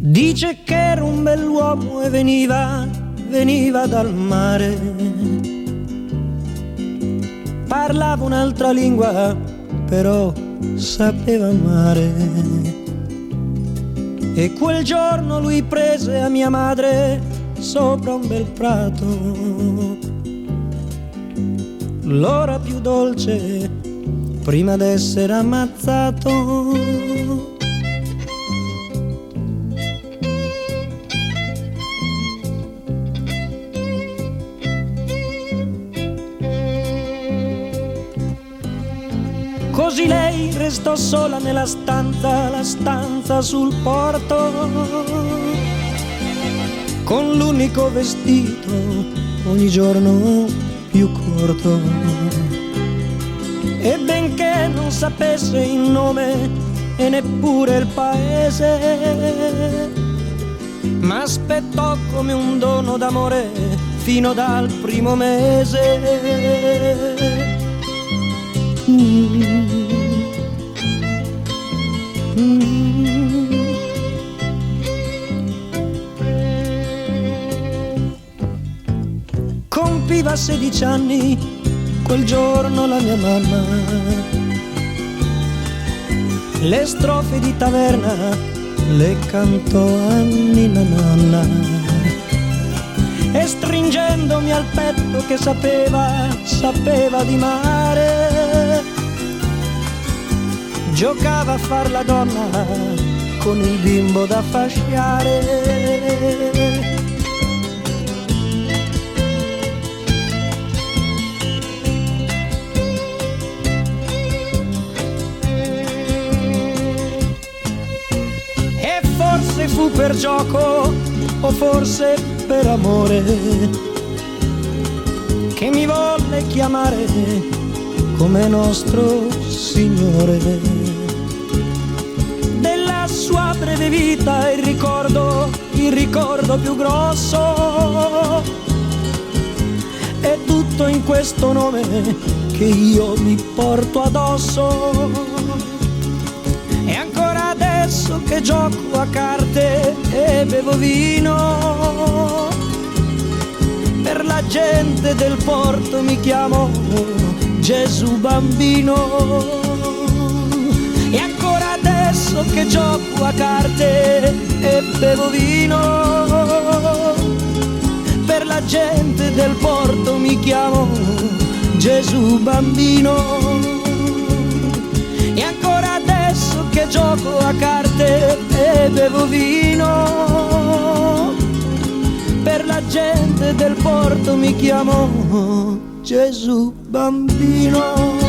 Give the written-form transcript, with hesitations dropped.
Dice che era un bell'uomo e veniva dal mare. Parlava un'altra lingua, però sapeva amare. E quel giorno lui prese a mia madre sopra un bel prato l'ora più dolce prima d'essere ammazzato. Così lei restò sola nella stanza, la stanza sul porto, con l'unico vestito ogni giorno più corto. E benché non sapesse il nome e neppure il paese, ma aspettò come un dono d'amore fino dal primo mese. Compiva 16 anni quel giorno la mia mamma. Le strofe di taverna le cantò a Ninna Nanna, e stringendomi al petto che sapeva di mare, giocava a far la donna con il bimbo da fasciare. E forse fu per gioco o forse per amore che mi volle chiamare come nostro Signore. Della sua breve vita il ricordo più grosso è tutto in questo nome che io mi porto addosso. E ancora adesso che gioco a carte e bevo vino, per la gente del porto mi chiamo Gesù bambino. E ancora adesso che gioco a carte e bevo vino, per la gente del porto mi chiamo Gesù bambino. E ancora adesso che gioco a carte e bevo vino, per la gente del porto mi chiamo Gesù bambino.